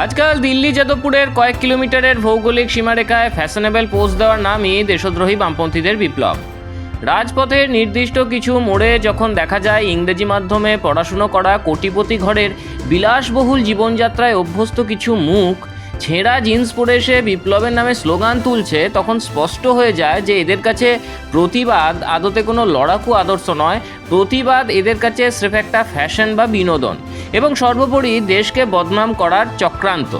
আজকাল দিল্লি যাদবপুরের কয়েক কিলোমিটারের ভৌগোলিক সীমারেখায় ফ্যাশনেবল পোস্ট দেওয়ার নামই দেশদ্রোহী বামপন্থীদের বিপ্লব। রাজপথের নির্দিষ্ট কিছু মোড়ে যখন দেখা যায় ইংরেজি মাধ্যমে পড়াশুনো করা কোটিপতি ঘরের বিলাসবহুল জীবনযাত্রায় অভ্যস্ত কিছু মুখ ছেঁড়া জিন্স পরে এসে বিপ্লবের নামে স্লোগান তুলছে, তখন স্পষ্ট হয়ে যায় যে এদের কাছে প্রতিবাদ আদতে কোনো লড়াকু আদর্শ নয়। প্রতিবাদ এদের কাছে স্রেফ একটা ফ্যাশন বা বিনোদন এবং সর্বোপরি দেশকে বদনাম করার চক্রান্ত।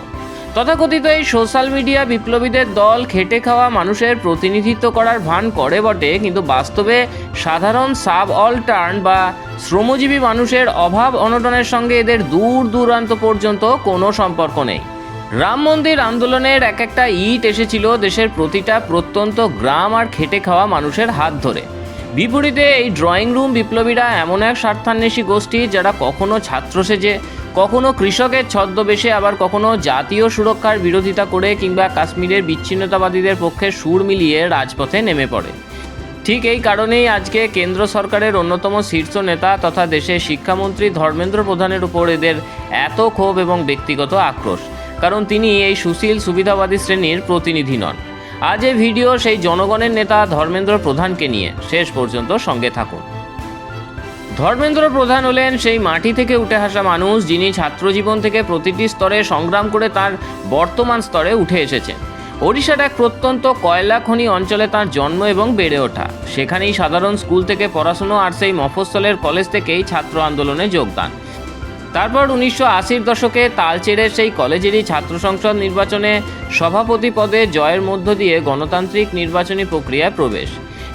তথাকথিত এই সোশ্যাল মিডিয়া বিপ্লবীদের দল খেটে খাওয়া মানুষের প্রতিনিধিত্ব করার ভান করে বটে, কিন্তু বাস্তবে সাধারণ সাবঅল্টার্ন বা শ্রমজীবী মানুষের অভাব অনটনের সঙ্গে এদের দূর দূরান্ত পর্যন্ত কোনো সম্পর্ক নেই। রাম মন্দির আন্দোলনের এক একটা ইট এসেছিল দেশের প্রতিটা প্রত্যন্ত গ্রাম আর খেটে খাওয়া মানুষের হাত ধরে। বিপরীতে এই ড্রয়িং রুম বিপ্লবীরা এমন এক স্বার্থান্বেষী গোষ্ঠী যারা কখনো ছাত্র সেজে, কখনো কৃষকের ছদ্মবেশে, আবার কখনো জাতীয় সুরক্ষার বিরোধিতা করে কিংবা কাশ্মীরের বিচ্ছিন্নতাবাদীদের পক্ষে সুর মিলিয়ে রাজপথে নেমে পড়ে। ঠিক এই কারণেই আজকে কেন্দ্র সরকারের অন্যতম শীর্ষ নেতা তথা দেশের শিক্ষামন্ত্রী ধর্মেন্দ্র প্রধানের উপর এদের এত ক্ষোভ এবং ব্যক্তিগত আক্রোশ, কারণ তিনি এই সুশীল সুবিধাবাদী শ্রেণীর প্রতিনিধি নন। আজ এই ভিডিও সেই জনগণের নেতা ধর্মেন্দ্র প্রধানকে নিয়ে, শেষ পর্যন্ত সঙ্গে থাকুন। ধর্মেন্দ্র প্রধান হলেন সেই মাটি থেকে উঠে আসা মানুষ যিনি ছাত্রজীবন থেকে প্রতিটি স্তরে সংগ্রাম করে তার বর্তমান স্তরে উঠে এসেছেন। ওড়িশার এক প্রত্যন্ত কয়লা খনি অঞ্চলে তার জন্ম এবং বেড়ে ওঠা। সেখানেই সাধারণ স্কুল থেকে পড়াশুনো আর সেই মফস্বলের কলেজ থেকেই ছাত্র আন্দোলনে যোগদান। তারপর 1980-র দশকে তালচেরের সেই কলেজেরই ছাত্র সংসদ নির্বাচনে সভাপতি পদে জয়ের মধ্য দিয়ে গণতান্ত্রিক নির্বাচনী প্রক্রিয়ায় প্রবেশ।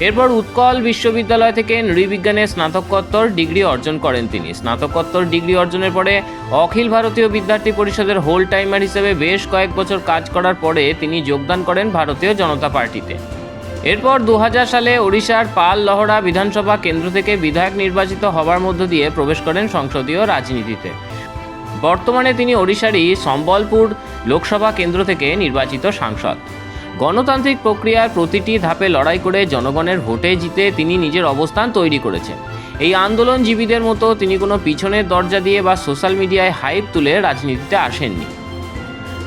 এরপর উৎকল বিশ্ববিদ্যালয় থেকে নৃবিজ্ঞানে স্নাতকোত্তর ডিগ্রি অর্জন করেন তিনি। স্নাতকোত্তর ডিগ্রি অর্জনের পরে অখিল ভারতীয় বিদ্যার্থী পরিষদের হোল টাইমার হিসেবে বেশ কয়েক বছর কাজ করার পরে তিনি যোগদান করেন ভারতীয় জনতা পার্টিতে। এরপর 2000 সালে ওড়িশার পাল লহরা বিধানসভা কেন্দ্র থেকে বিধায়ক নির্বাচিত হবার মধ্য দিয়ে প্রবেশ করেন সংসদীয় রাজনীতিতে। বর্তমানে তিনি ওড়িশারই সম্বলপুর লোকসভা কেন্দ্র থেকে নির্বাচিত সাংসদ। গণতান্ত্রিক প্রক্রিয়ার প্রতিটি ধাপে লড়াই করে জনগণের ভোটে জিতে তিনি নিজের অবস্থান তৈরি করেছেন। এই আন্দোলনজীবীদের মতো তিনি কোনো পিছনের দরজা দিয়ে বা সোশ্যাল মিডিয়ায় হাইপ তুলে রাজনীতিতে আসেননি।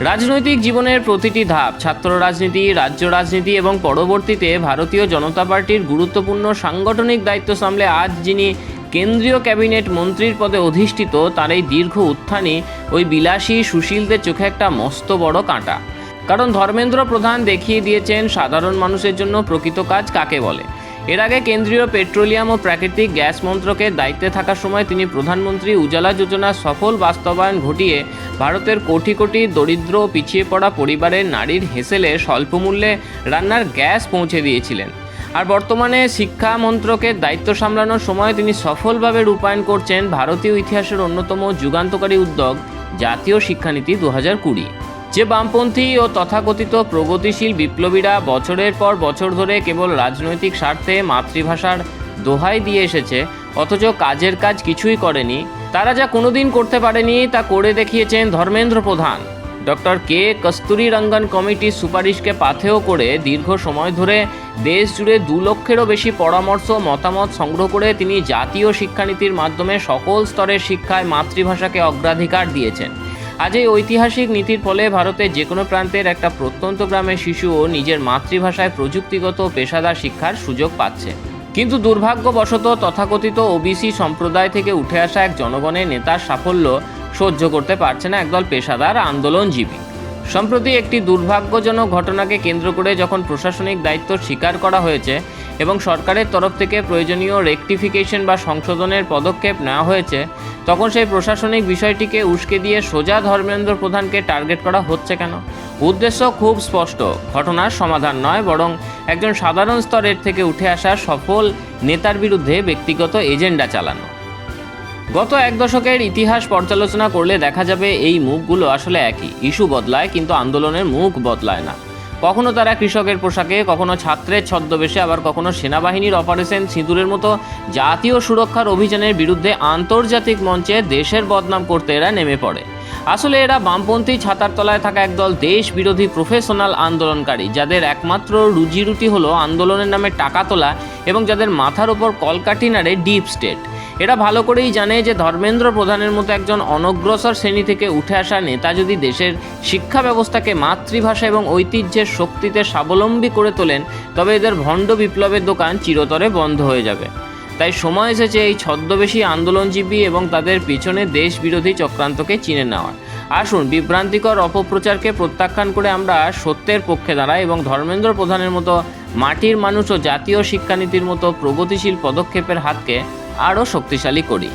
রাজনৈতিক জীবনের প্রতিটি ধাপ, ছাত্র রাজনীতি, রাজ্য রাজনীতি এবং পরবর্তীতে ভারতীয় জনতা পার্টির গুরুত্বপূর্ণ সাংগঠনিক দায়িত্ব সামলে আজ যিনি কেন্দ্রীয় ক্যাবিনেট মন্ত্রীর পদে অধিষ্ঠিত, তার এই দীর্ঘ উত্থানই ওই বিলাসী সুশীলদের চোখে একটা মস্ত বড় কাঁটা। কারণ ধর্মেন্দ্র প্রধান দেখিয়ে দিয়েছেন সাধারণ মানুষের জন্য প্রকৃত কাজ কাকে বলে। এর আগে কেন্দ্রীয় পেট্রোলিয়াম ও প্রাকৃতিক গ্যাস মন্ত্রকের দায়িত্বে থাকার সময় তিনি প্রধানমন্ত্রী উজালা যোজনার সফল বাস্তবায়ন ঘটিয়ে ভারতের কোটি কোটি দরিদ্র ও পিছিয়ে পড়া পরিবারের নারীর হেসেলে স্বল্প মূল্যে রান্নার গ্যাস পৌঁছে দিয়েছিলেন। আর বর্তমানে শিক্ষা মন্ত্রকের দায়িত্ব সামলানোর সময় তিনি সফলভাবে রূপায়ণ করছেন ভারতীয় ইতিহাসের অন্যতম যুগান্তকারী উদ্যোগ জাতীয় শিক্ষানীতি 2020, যে বামপন্থী ও তথাকথিত প্রগতিশীল বিপ্লবীরা বছরের পর বছর ধরে কেবল রাজনৈতিক স্বার্থে মাতৃভাষার দোহাই দিয়ে এসেছে, অথচ কাজের কাজ কিছুই করেনি। তারা যা কোনোদিন করতে পারেনি তা করে দেখিয়েছেন ধর্মেন্দ্র প্রধান। ডক্টর কে কস্তুরী রঙ্গন কমিটির সুপারিশকে পাথেয় করে দীর্ঘ সময় ধরে দেশ জুড়ে 2 লক্ষেরও বেশি পরামর্শ মতামত সংগ্রহ করে তিনি জাতীয় শিক্ষানীতির মাধ্যমে সকল স্তরের শিক্ষায় মাতৃভাষাকে অগ্রাধিকার দিয়েছেন। আজ এই ঐতিহাসিক নীতির ফলে ভারতের যে কোনো প্রান্তের একটা প্রত্যন্ত গ্রামের শিশুও নিজের মাতৃভাষায় প্রযুক্তিগত ও পেশাদার শিক্ষার সুযোগ পাচ্ছে। কিন্তু দুর্ভাগ্যবশত তথাকথিত ওবিসি সম্প্রদায় থেকে উঠে আসা এক জনগণের নেতার সাফল্য সহ্য করতে পারছে না একদল পেশাদার আন্দোলনজীবী। সম্প্রতি একটি দুর্ভাগ্যজনক ঘটনাকে কেন্দ্র করে যখন প্রশাসনিক দায়িত্ব স্বীকার করা হয়েছে এবং সরকারের তরফ থেকে প্রয়োজনীয় রেকটিফিকেশন বা সংশোধনের পদক্ষেপ নেওয়া হয়েছে, তখন সেই প্রশাসনিক বিষয়টিকে উস্কে দিয়ে সোজা ধর্মেন্দ্র প্রধানকে টার্গেট করা হচ্ছে কেন? উদ্দেশ্য খুব স্পষ্ট, ঘটনার সমাধান নয়, বরং একজন সাধারণ স্তরের থেকে উঠে আসা সফল নেতার বিরুদ্ধে ব্যক্তিগত এজেন্ডা চালানো। গত 1 দশকের ইতিহাস পর্যালোচনা করলে দেখা যাবে এই মুখগুলো আসলে একই। ইস্যু বদলায় কিন্তু আন্দোলনের মুখ বদলায় না। কখনো তারা কৃষকের পোশাকে, কখনো ছাত্রের ছদ্মবেশে, আবার কখনো সেনাবাহিনীর অপারেশন সিঁদুরের মতো জাতীয় সুরক্ষার অভিযানের বিরুদ্ধে আন্তর্জাতিক মঞ্চে দেশের বদনাম করতে এরা নেমে পড়ে। আসলে এরা বামপন্থী ছাতার তলায় থাকা একদল দেশ বিরোধী প্রফেশনাল আন্দোলনকারী, যাদের একমাত্র রুজিরুটি হলো আন্দোলনের নামে টাকা তোলা এবং যাদের মাথার ওপর কলকাঠি নাড়ে ডিপ স্টেট। এরা ভালো করেই জানে যে ধর্মেন্দ্র প্রধানের মতো একজন অনগ্রসর শ্রেণী থেকে উঠে আসা নেতা যদি দেশের শিক্ষা ব্যবস্থাকে মাতৃভাষা এবং ঐতিহ্যের শক্তিতে স্বাবলম্বী করে তোলেন, তবে এদের ভণ্ড বিপ্লবের দোকান চিরতরে বন্ধ হয়ে যাবে। তাই সময় এসেছে এই ছদ্মবেশী আন্দোলনজীবী এবং তাদের পিছনে দেশ বিরোধী চক্রান্তকে চিনে নেওয়ার। আসুন বিভ্রান্তিকর অপপ্রচারকে প্রত্যাখ্যান করে আমরা সত্যের পক্ষে দাঁড়াই এবং ধর্মেন্দ্র প্রধানের মতো মাটির মানুষ ও জাতীয় শিক্ষানীতির মতো প্রগতিশীল পদক্ষেপের হাতকে আরও শক্তিশালী করি।